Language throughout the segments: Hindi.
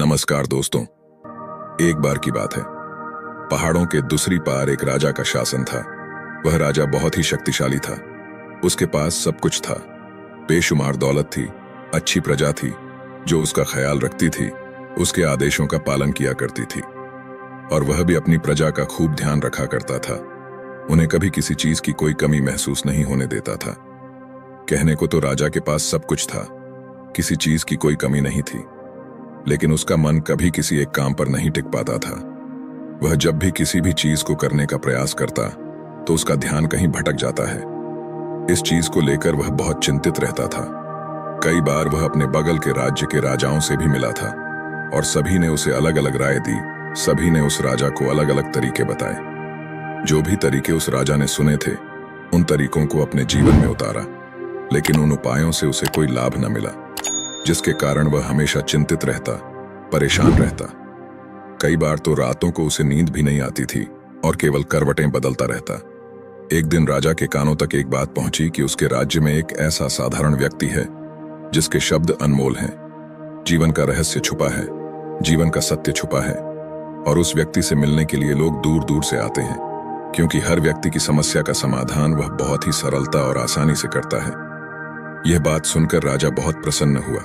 नमस्कार दोस्तों। एक बार की बात है, पहाड़ों के दूसरी पार एक राजा का शासन था। वह राजा बहुत ही शक्तिशाली था। उसके पास सब कुछ था। बेशुमार दौलत थी, अच्छी प्रजा थी जो उसका ख्याल रखती थी, उसके आदेशों का पालन किया करती थी, और वह भी अपनी प्रजा का खूब ध्यान रखा करता था। उन्हें कभी किसी चीज की कोई कमी महसूस नहीं होने देता था। कहने को तो राजा के पास सब कुछ था, किसी चीज की कोई कमी नहीं थी, लेकिन उसका मन कभी किसी एक काम पर नहीं टिक पाता था। वह जब भी किसी भी चीज को करने का प्रयास करता तो उसका ध्यान कहीं भटक जाता है। इस चीज को लेकर वह बहुत चिंतित रहता था। कई बार वह अपने बगल के राज्य के राजाओं से भी मिला था और सभी ने उसे अलग अलग राय दी। सभी ने उस राजा को अलग अलग तरीके बताए। जो भी तरीके उस राजा ने सुने थे, उन तरीकों को अपने जीवन में उतारा, लेकिन उन उपायों से उसे कोई लाभ न मिला, जिसके कारण वह हमेशा चिंतित रहता, परेशान रहता। कई बार तो रातों को उसे नींद भी नहीं आती थी और केवल करवटें बदलता रहता। एक दिन राजा के कानों तक एक बात पहुंची कि उसके राज्य में एक ऐसा साधारण व्यक्ति है जिसके शब्द अनमोल हैं। जीवन का रहस्य छुपा है, जीवन का सत्य छुपा है, और उस व्यक्ति से मिलने के लिए लोग दूर दूर से आते हैं, क्योंकि हर व्यक्ति की समस्या का समाधान वह बहुत ही सरलता और आसानी से करता है। यह बात सुनकर राजा बहुत प्रसन्न हुआ।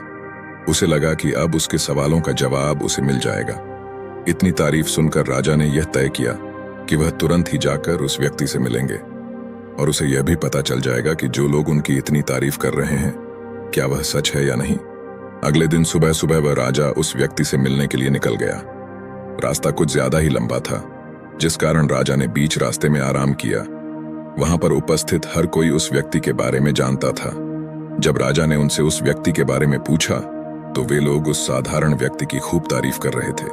उसे लगा कि अब उसके सवालों का जवाब उसे मिल जाएगा। इतनी तारीफ सुनकर राजा ने यह तय किया कि वह तुरंत ही जाकर उस व्यक्ति से मिलेंगे, और उसे यह भी पता चल जाएगा कि जो लोग उनकी इतनी तारीफ कर रहे हैं, क्या वह सच है या नहीं। अगले दिन सुबह सुबह वह राजा उस व्यक्ति से मिलने के लिए निकल गया। रास्ता कुछ ज्यादा ही लंबा था, जिस कारण राजा ने बीच रास्ते में आराम किया। वहां पर उपस्थित हर कोई उस व्यक्ति के बारे में जानता था। जब राजा ने उनसे उस व्यक्ति के बारे में पूछा तो वे लोग उस साधारण व्यक्ति की खूब तारीफ कर रहे थे।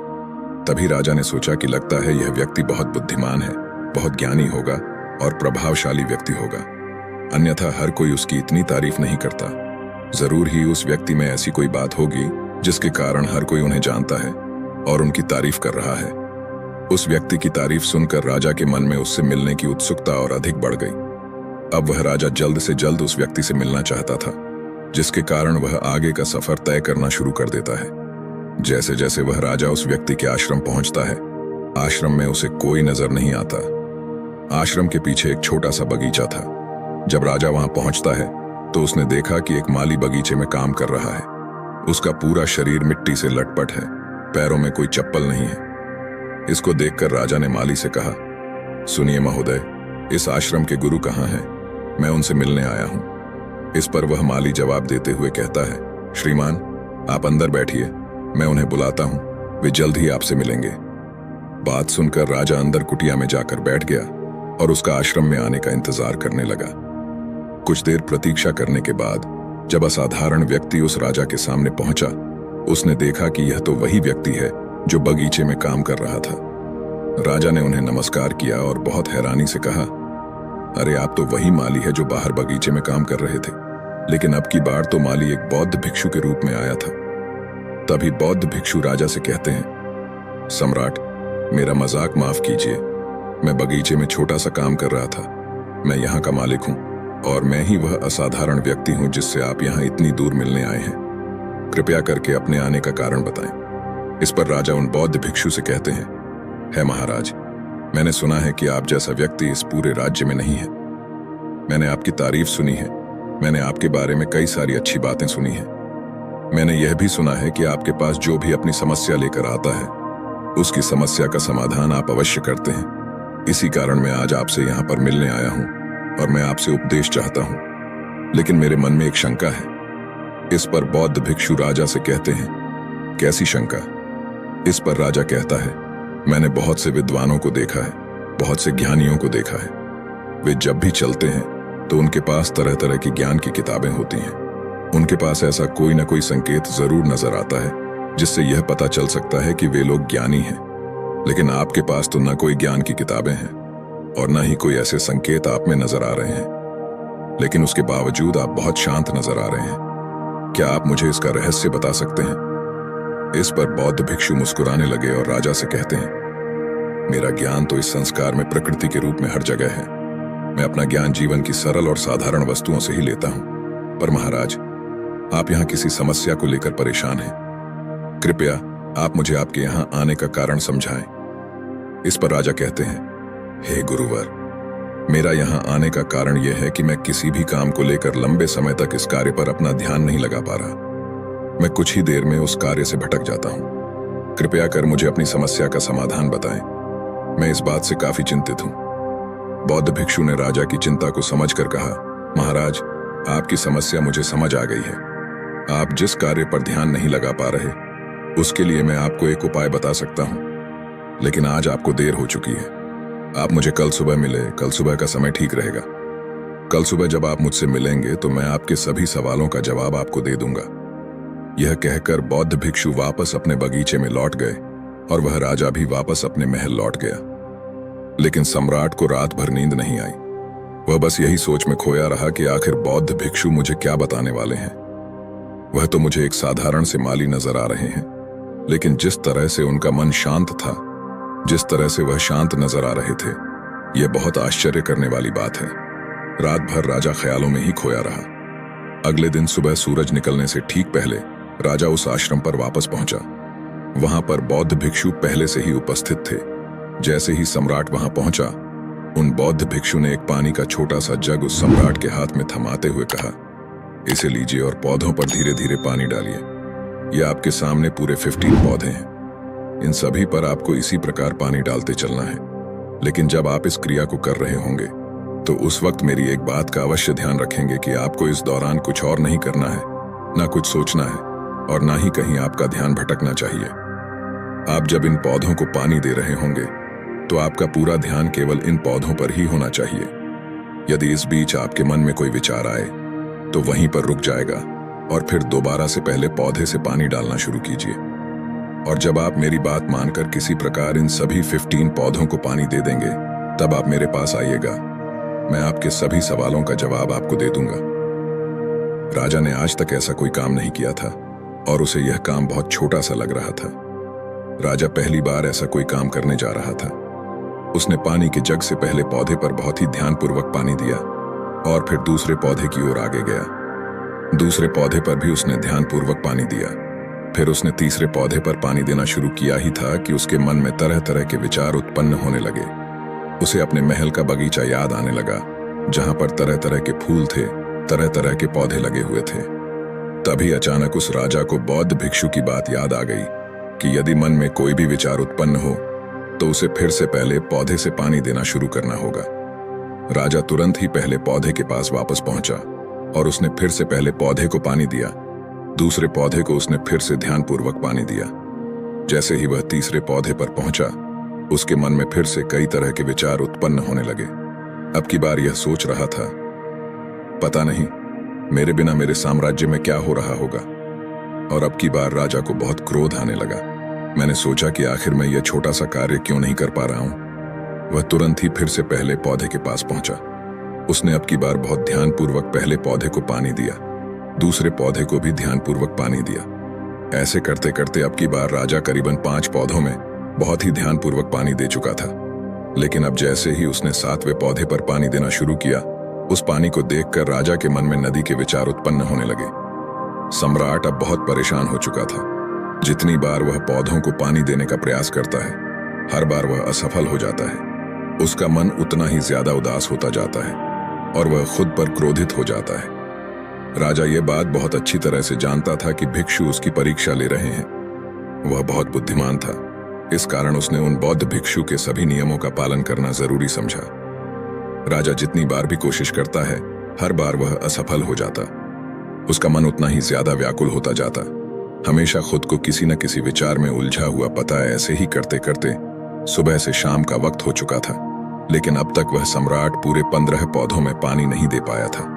तभी राजा ने सोचा कि लगता है यह व्यक्ति बहुत बुद्धिमान है, बहुत ज्ञानी होगा और प्रभावशाली व्यक्ति होगा, अन्यथा हर कोई उसकी इतनी तारीफ नहीं करता। जरूर ही उस व्यक्ति में ऐसी कोई बात होगी जिसके कारण हर कोई उन्हें जानता है और उनकी तारीफ कर रहा है। उस व्यक्ति की तारीफ सुनकर राजा के मन में उससे मिलने की उत्सुकता और अधिक बढ़ गई। अब वह राजा जल्द से जल्द उस व्यक्ति से मिलना चाहता था, जिसके कारण वह आगे का सफर तय करना शुरू कर देता है। जैसे जैसे वह राजा उस व्यक्ति के आश्रम पहुंचता है, आश्रम में उसे कोई नजर नहीं आता। आश्रम के पीछे एक छोटा सा बगीचा था। जब राजा वहां पहुंचता है तो उसने देखा कि एक माली बगीचे में काम कर रहा है। उसका पूरा शरीर मिट्टी से लटपट है, पैरों में कोई चप्पल नहीं है। इसको देखकर राजा ने माली से कहा, सुनिए महोदय, इस आश्रम के गुरु कहाँ हैं? मैं उनसे मिलने आया हूं। इस पर वह माली जवाब देते हुए कहता है, श्रीमान, आप अंदर बैठिए, मैं उन्हें बुलाता हूं, वे जल्द ही आपसे मिलेंगे। बात सुनकर राजा अंदर कुटिया में जाकर बैठ गया और उसका आश्रम में आने का इंतजार करने लगा। कुछ देर प्रतीक्षा करने के बाद जब असाधारण व्यक्ति उस राजा के सामने पहुंचा, उसने देखा कि यह तो वही व्यक्ति है जो बगीचे में काम कर रहा था। राजा ने उन्हें नमस्कार किया और बहुत हैरानी से कहा, अरे आप तो वही माली है जो बाहर बगीचे में काम कर रहे थे, लेकिन अब की बार तो माली एक बौद्ध भिक्षु के रूप में आया था। तभी बौद्ध भिक्षु राजा से कहते हैं, सम्राट, मेरा मजाक माफ कीजिए, मैं बगीचे में छोटा सा काम कर रहा था। मैं यहाँ का मालिक हूँ और मैं ही वह असाधारण व्यक्ति हूँ जिससे आप यहाँ इतनी दूर मिलने आए हैं। कृपया करके अपने आने का कारण बताएं। इस पर राजा उन बौद्ध भिक्षु से कहते हैं, है महाराज, मैंने सुना है कि आप जैसा व्यक्ति इस पूरे राज्य में नहीं है। मैंने आपकी तारीफ सुनी है, मैंने आपके बारे में कई सारी अच्छी बातें सुनी हैं। मैंने यह भी सुना है कि आपके पास जो भी अपनी समस्या लेकर आता है, उसकी समस्या का समाधान आप अवश्य करते हैं। इसी कारण मैं आज आपसे यहाँ पर मिलने आया हूँ और मैं आपसे उपदेश चाहता हूँ, लेकिन मेरे मन में एक शंका है। इस पर बौद्ध भिक्षु राजा से कहते हैं, कैसी शंका? इस पर राजा कहता है, मैंने बहुत से विद्वानों को देखा है, बहुत से ज्ञानियों को देखा है। वे जब भी चलते हैं तो उनके पास तरह तरह की ज्ञान की किताबें होती हैं। उनके पास ऐसा कोई ना कोई संकेत जरूर नजर आता है जिससे यह पता चल सकता है कि वे लोग ज्ञानी हैं। लेकिन आपके पास तो न कोई ज्ञान की किताबें हैं और न ही कोई ऐसे संकेत आप में नजर आ रहे हैं, लेकिन उसके बावजूद आप बहुत शांत नजर आ रहे हैं। क्या आप मुझे इसका रहस्य बता सकते हैं? इस पर बौद्ध भिक्षु मुस्कुराने लगे और राजा से कहते हैं, मेरा ज्ञान तो इस संस्कार में प्रकृति के रूप में हर जगह है। मैं अपना ज्ञान जीवन की सरल और साधारण वस्तुओं से ही लेता हूं। पर महाराज, आप यहाँ किसी समस्या को लेकर परेशान हैं। कृपया आप मुझे आपके यहां आने का कारण समझाएं। इस पर राजा कहते हैं, हे गुरुवर, मेरा यहां आने का कारण यह है कि मैं किसी भी काम को लेकर लंबे समय तक इस कार्य पर अपना ध्यान नहीं लगा पा रहा। मैं कुछ ही देर में उस कार्य से भटक जाता हूं। कृपया कर मुझे अपनी समस्या का समाधान बताएं। मैं इस बात से काफी चिंतित हूं। बौद्ध भिक्षु ने राजा की चिंता को समझकर कहा, महाराज, आपकी समस्या मुझे समझ आ गई है। आप जिस कार्य पर ध्यान नहीं लगा पा रहे, उसके लिए मैं आपको एक उपाय बता सकता हूं, लेकिन आज आपको देर हो चुकी है। आप मुझे कल सुबह मिले, कल सुबह का समय ठीक रहेगा। कल सुबह जब आप मुझसे मिलेंगे तो मैं आपके सभी सवालों का जवाब आपको दे दूंगा। यह कहकर बौद्ध भिक्षु वापस अपने बगीचे में लौट गए और वह राजा भी वापस अपने महल लौट गया। लेकिन सम्राट को रात भर नींद नहीं आई। वह बस यही सोच में खोया रहा कि आखिर बौद्ध भिक्षु मुझे क्या बताने वाले हैं। वह तो मुझे एक साधारण से माली नजर आ रहे हैं, लेकिन जिस तरह से उनका मन शांत था, जिस तरह से वह शांत नजर आ रहे थे, यह बहुत आश्चर्य करने वाली बात है। रात भर राजा ख्यालों में ही खोया रहा। अगले दिन सुबह सूरज निकलने से ठीक पहले राजा उस आश्रम पर वापस पहुंचा। वहां पर बौद्ध भिक्षु पहले से ही उपस्थित थे। जैसे ही सम्राट वहां पहुंचा, उन बौद्ध भिक्षु ने एक पानी का छोटा सा जग उस सम्राट के हाथ में थमाते हुए कहा, इसे लीजिए और पौधों पर धीरे धीरे पानी डालिए। ये आपके सामने पूरे 15 पौधे हैं। इन सभी पर आपको इसी प्रकार पानी डालते चलना है। लेकिन जब आप इस क्रिया को कर रहे होंगे तो उस वक्त मेरी एक बात का अवश्य ध्यान रखेंगे कि आपको इस दौरान कुछ और नहीं करना है, ना कुछ सोचना है और ना ही कहीं आपका ध्यान भटकना चाहिए। आप जब इन पौधों को पानी दे रहे होंगे तो आपका पूरा ध्यान केवल इन पौधों पर ही होना चाहिए। यदि इस बीच आपके मन में कोई विचार आए तो वहीं पर रुक जाएगा और फिर दोबारा से पहले पौधे से पानी डालना शुरू कीजिए। और जब आप मेरी बात मानकर किसी प्रकार इन सभी 15 पौधों को पानी दे देंगे, तब आप मेरे पास आइएगा। मैं आपके सभी सवालों का जवाब आपको दे दूंगा। राजा ने आज तक ऐसा कोई काम नहीं किया था और उसे यह काम बहुत छोटा सा लग रहा था। राजा पहली बार ऐसा कोई काम करने जा रहा था। उसने पानी के जग से पहले पौधे पर बहुत ही ध्यानपूर्वक पानी दिया और फिर दूसरे पौधे की ओर आगे गया। दूसरे पौधे पर भी उसने ध्यानपूर्वक पानी दिया। फिर उसने तीसरे पौधे पर पानी देना शुरू किया ही था कि उसके मन में तरह तरह के विचार उत्पन्न होने लगे। उसे अपने महल का बगीचा याद आने लगा, जहां पर तरह तरह के फूल थे, तरह तरह के पौधे लगे हुए थे। तभी अचानक उस राजा को बौद्ध भिक्षु की बात याद आ गई कि यदि मन में कोई भी विचार उत्पन्न हो तो उसे फिर से पहले पौधे से पानी देना शुरू करना होगा। राजा तुरंत ही पहले पौधे के पास वापस पहुंचा और उसने फिर से पहले पौधे को पानी दिया। दूसरे पौधे को उसने फिर से ध्यानपूर्वक पानी दिया। जैसे ही वह तीसरे पौधे पर पहुंचा, उसके मन में फिर से कई तरह के विचार उत्पन्न होने लगे। अब की बार यह सोच रहा था, पता नहीं मेरे बिना मेरे साम्राज्य में क्या हो रहा होगा। और अब की बार राजा को बहुत क्रोध आने लगा। मैंने सोचा कि आखिर मैं यह छोटा सा कार्य क्यों नहीं कर पा रहा हूं। वह तुरंत ही फिर से पहले पौधे के पास पहुंचा। उसने अब की बार बहुत ध्यानपूर्वक पहले पौधे को पानी दिया, दूसरे पौधे को भी ध्यानपूर्वक पानी दिया। ऐसे करते करते अब की बार राजा करीबन 5 पौधों में बहुत ही ध्यानपूर्वक पानी दे चुका था। लेकिन अब जैसे ही उसने 7वें पौधे पर पानी देना शुरू किया, उस पानी को देखकर राजा के मन में नदी के विचार उत्पन्न होने लगे। सम्राट अब बहुत परेशान हो चुका था। जितनी बार वह पौधों को पानी देने का प्रयास करता है, हर बार वह असफल हो जाता है। उसका मन उतना ही ज्यादा उदास होता जाता है और वह खुद पर क्रोधित हो जाता है। राजा यह बात बहुत अच्छी तरह से जानता था कि भिक्षु उसकी परीक्षा ले रहे हैं। वह बहुत बुद्धिमान था, इस कारण उसने उन बौद्ध भिक्षु के सभी नियमों का पालन करना जरूरी समझा। राजा जितनी बार भी कोशिश करता है, हर बार वह असफल हो जाता। उसका मन उतना ही ज्यादा व्याकुल होता जाता। हमेशा खुद को किसी न किसी विचार में उलझा हुआ पता है। ऐसे ही करते करते सुबह से शाम का वक्त हो चुका था, लेकिन अब तक वह सम्राट पूरे 15 पौधों में पानी नहीं दे पाया था।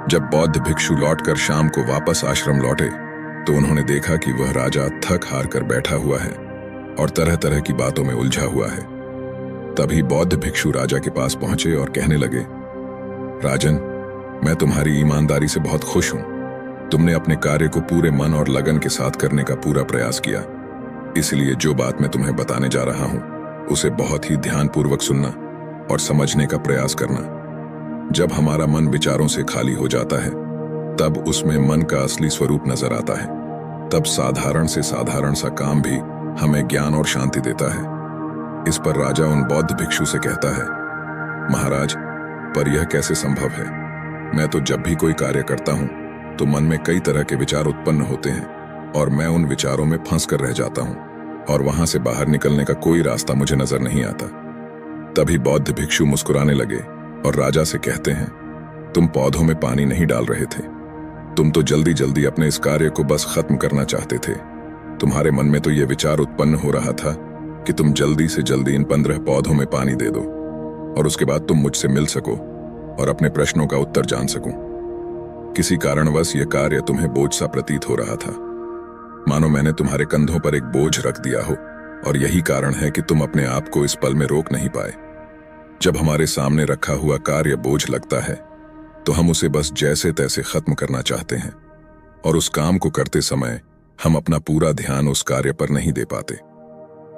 जब बौद्ध भिक्षु लौटकर शाम को वापस आश्रम लौटे तो उन्होंने देखा कि वह राजा थक हार कर बैठा हुआ है और तरह तरह की बातों में उलझा हुआ है। तभी बौद्ध भिक्षु राजा के पास पहुंचे और कहने लगे, राजन, मैं तुम्हारी ईमानदारी से बहुत खुश हूं। तुमने अपने कार्य को पूरे मन और लगन के साथ करने का पूरा प्रयास किया। इसलिए जो बात मैं तुम्हें बताने जा रहा हूं, उसे बहुत ही ध्यानपूर्वक सुनना और समझने का प्रयास करना। जब हमारा मन विचारों से खाली हो जाता है, तब उसमें मन का असली स्वरूप नजर आता है। तब साधारण से साधारण सा काम भी हमें ज्ञान और शांति देता है। इस पर राजा उन बौद्ध भिक्षु से कहता है, महाराज, पर यह कैसे संभव है? मैं तो जब भी कोई कार्य करता हूं तो मन में कई तरह के विचार उत्पन्न होते हैं और मैं उन विचारों में फंस कर रह जाता हूं और वहां से बाहर निकलने का कोई रास्ता मुझे नजर नहीं आता। तभी बौद्ध भिक्षु मुस्कुराने लगे और राजा से कहते हैं, तुम पौधों में पानी नहीं डाल रहे थे, तुम तो जल्दी जल्दी अपने इस कार्य को बस खत्म करना चाहते थे। तुम्हारे मन में तो यह विचार उत्पन्न हो रहा था कि तुम जल्दी से जल्दी इन 15 पौधों में पानी दे दो और उसके बाद तुम मुझसे मिल सको और अपने प्रश्नों का उत्तर जान सको। किसी कारणवश यह कार्य तुम्हें बोझ सा प्रतीत हो रहा था, मानो मैंने तुम्हारे कंधों पर एक बोझ रख दिया हो, और यही कारण है कि तुम अपने आप को इस पल में रोक नहीं पाए। जब हमारे सामने रखा हुआ कार्य बोझ लगता है तो हम उसे बस जैसे तैसे खत्म करना चाहते हैं और उस काम को करते समय हम अपना पूरा ध्यान उस कार्य पर नहीं दे पाते।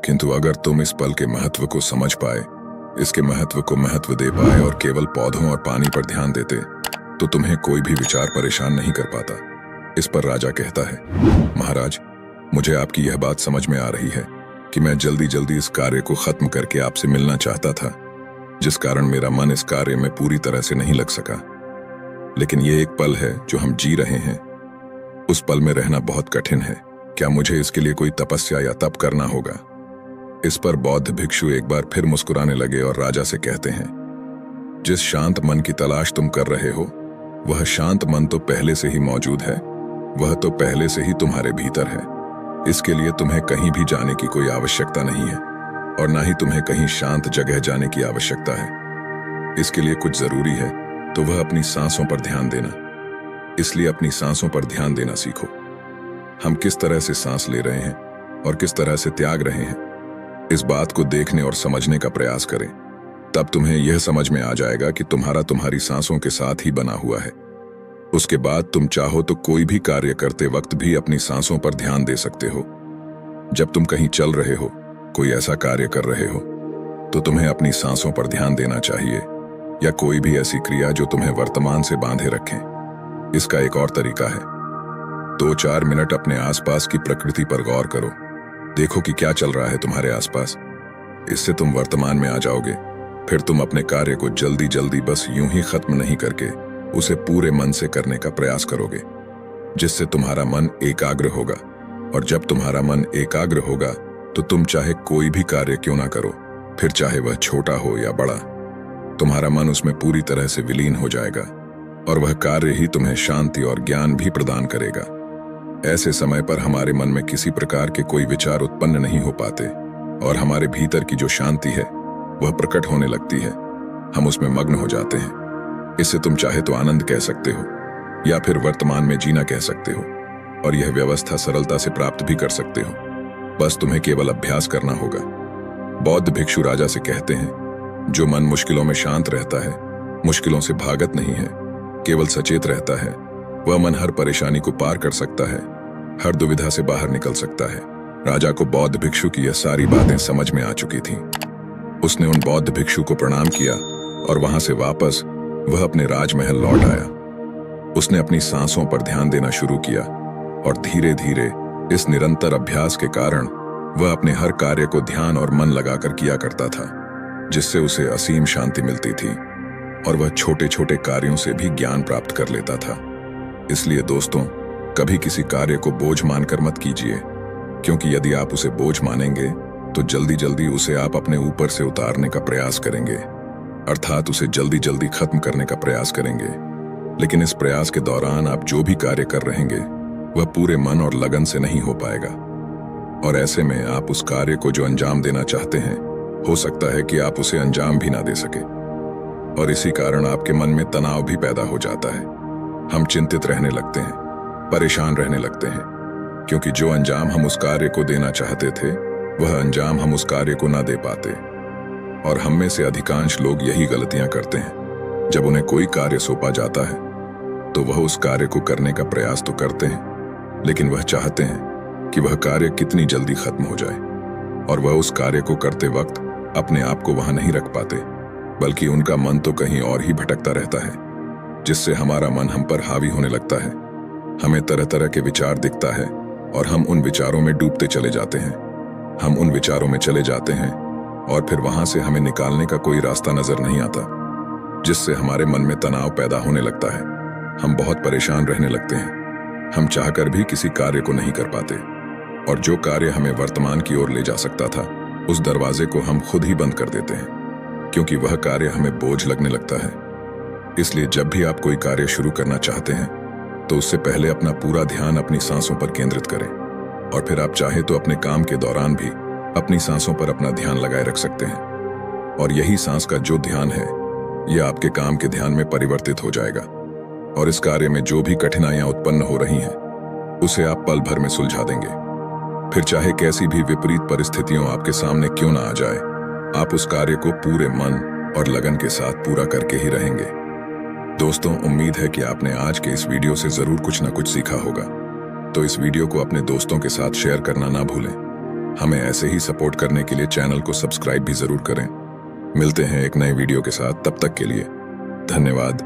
किंतु अगर तुम इस पल के महत्व को समझ पाए, इसके महत्व को महत्व दे पाए और केवल पौधों और पानी पर ध्यान देते, तो तुम्हें कोई भी विचार परेशान नहीं कर पाता। इस पर राजा कहता है, महाराज, मुझे आपकी यह बात समझ में आ रही है कि मैं जल्दी जल्दी इस कार्य को खत्म करके आपसे मिलना चाहता था, जिस कारण मेरा मन इस कार्य में पूरी तरह से नहीं लग सका। लेकिन ये एक पल है जो हम जी रहे हैं, उस पल में रहना बहुत कठिन है। क्या मुझे इसके लिए कोई तपस्या या तप करना होगा? इस पर बौद्ध भिक्षु एक बार फिर मुस्कुराने लगे और राजा से कहते हैं, जिस शांत मन की तलाश तुम कर रहे हो, वह शांत मन तो पहले से ही मौजूद है, वह तो पहले से ही तुम्हारे भीतर है। इसके लिए तुम्हें कहीं भी जाने की कोई आवश्यकता नहीं है और ना ही तुम्हें कहीं शांत जगह जाने की आवश्यकता है। इसके लिए कुछ जरूरी है तो वह अपनी सांसों पर ध्यान देना। इसलिए अपनी सांसों पर ध्यान देना सीखो। हम किस तरह से सांस ले रहे हैं और किस तरह से त्याग रहे हैं, इस बात को देखने और समझने का प्रयास करें। तब तुम्हें यह समझ में आ जाएगा कि तुम्हारी सांसों के साथ ही बना हुआ है। उसके बाद तुम चाहो तो कोई भी कार्य करते वक्त भी अपनी सांसों पर ध्यान दे सकते हो। जब तुम कहीं चल रहे हो, कोई ऐसा कार्य कर रहे हो, तो तुम्हें अपनी सांसों पर ध्यान देना चाहिए, या कोई भी ऐसी क्रिया जो तुम्हें वर्तमान से बांधे रखें। इसका एक और तरीका है, 2-4 मिनट अपने आसपास की प्रकृति पर गौर करो। देखो कि क्या चल रहा है तुम्हारे आसपास। इससे तुम वर्तमान में आ जाओगे। फिर तुम अपने कार्य को जल्दी जल्दी बस यूं ही खत्म नहीं करके उसे पूरे मन से करने का प्रयास करोगे, जिससे तुम्हारा मन एकाग्र होगा। और जब तुम्हारा मन एकाग्र होगा तो तुम चाहे कोई भी कार्य क्यों ना करो, फिर चाहे वह छोटा हो या बड़ा, तुम्हारा मन उसमें पूरी तरह से विलीन हो जाएगा और वह कार्य ही तुम्हें शांति और ज्ञान भी प्रदान करेगा। ऐसे समय पर हमारे मन में किसी प्रकार के कोई विचार उत्पन्न नहीं हो पाते और हमारे भीतर की जो शांति है वह प्रकट होने लगती है। हम उसमें मग्न हो जाते हैं। इससे तुम चाहे तो आनंद कह सकते हो या फिर वर्तमान में जीना कह सकते हो, और यह व्यवस्था सरलता से प्राप्त भी कर सकते हो। बस तुम्हें केवल अभ्यास करना होगा। बौद्ध भिक्षु राजा से कहते हैं, जो मन मुश्किलों में शांत रहता है, मुश्किलों से भागत नहीं है, केवल सचेत रहता है, वह मन हर परेशानी को पार कर सकता है, हर दुविधा से बाहर निकल सकता है। राजा को बौद्ध भिक्षु की यह सारी बातें समझ में आ चुकी थीं। उसने उन बौद्ध भिक्षु को प्रणाम किया और वहां से वापस वह अपने राजमहल लौट आया। उसने अपनी सांसों पर ध्यान देना शुरू किया और धीरे धीरे इस निरंतर अभ्यास के कारण वह अपने हर कार्य को ध्यान और मन लगाकर किया करता था, जिससे उसे असीम शांति मिलती थी और वह छोटे छोटे कार्यों से भी ज्ञान प्राप्त कर लेता था। इसलिए दोस्तों, कभी किसी कार्य को बोझ मानकर मत कीजिए, क्योंकि यदि आप उसे बोझ मानेंगे तो जल्दी जल्दी उसे आप अपने ऊपर से उतारने का प्रयास करेंगे, अर्थात उसे जल्दी जल्दी खत्म करने का प्रयास करेंगे। लेकिन इस प्रयास के दौरान आप जो भी कार्य कर रहेंगे वह पूरे मन और लगन से नहीं हो पाएगा, और ऐसे में आप उस कार्य को जो अंजाम देना चाहते हैं, हो सकता है कि आप उसे अंजाम भी ना दे सके, और इसी कारण आपके मन में तनाव भी पैदा हो जाता है। हम चिंतित रहने लगते हैं, परेशान रहने लगते हैं, क्योंकि जो अंजाम हम उस कार्य को देना चाहते थे वह अंजाम हम उस कार्य को ना दे पाते। और हम में से अधिकांश लोग यही गलतियां करते हैं। जब उन्हें कोई कार्य सौंपा जाता है तो वह उस कार्य को करने का प्रयास तो करते हैं, लेकिन वह चाहते हैं कि वह कार्य कितनी जल्दी खत्म हो जाए, और वह उस कार्य को करते वक्त अपने आप को वहां नहीं रख पाते, बल्कि उनका मन तो कहीं और ही भटकता रहता है, जिससे हमारा मन हम पर हावी होने लगता है। हमें तरह तरह के विचार दिखता है और हम उन विचारों में डूबते चले जाते हैं। हम उन विचारों में चले जाते हैं और फिर वहां से हमें निकालने का कोई रास्ता नजर नहीं आता, जिससे हमारे मन में तनाव पैदा होने लगता है। हम बहुत परेशान रहने लगते हैं। हम चाहकर भी किसी कार्य को नहीं कर पाते और जो कार्य हमें वर्तमान की ओर ले जा सकता था, उस दरवाजे को हम खुद ही बंद कर देते हैं, क्योंकि वह कार्य हमें बोझ लगने लगता है। इसलिए जब भी आप कोई कार्य शुरू करना चाहते हैं तो उससे पहले अपना पूरा ध्यान अपनी सांसों पर केंद्रित करें, और फिर आप चाहे तो अपने काम के दौरान भी अपनी सांसों पर अपना ध्यान लगाए रख सकते हैं। और यही सांस का जो ध्यान है, यह आपके काम के ध्यान में परिवर्तित हो जाएगा और इस कार्य में जो भी कठिनाइयां उत्पन्न हो रही हैं, उसे आप पल भर में सुलझा देंगे। फिर चाहे कैसी भी विपरीत परिस्थितियों आपके सामने क्यों ना आ जाए, आप उस कार्य को पूरे मन और लगन के साथ पूरा करके ही रहेंगे। दोस्तों, उम्मीद है कि आपने आज के इस वीडियो से जरूर कुछ ना कुछ सीखा होगा। तो इस वीडियो को अपने दोस्तों के साथ शेयर करना ना भूलें। हमें ऐसे ही सपोर्ट करने के लिए चैनल को सब्सक्राइब भी जरूर करें। मिलते हैं एक नए वीडियो के साथ, तब तक के लिए धन्यवाद।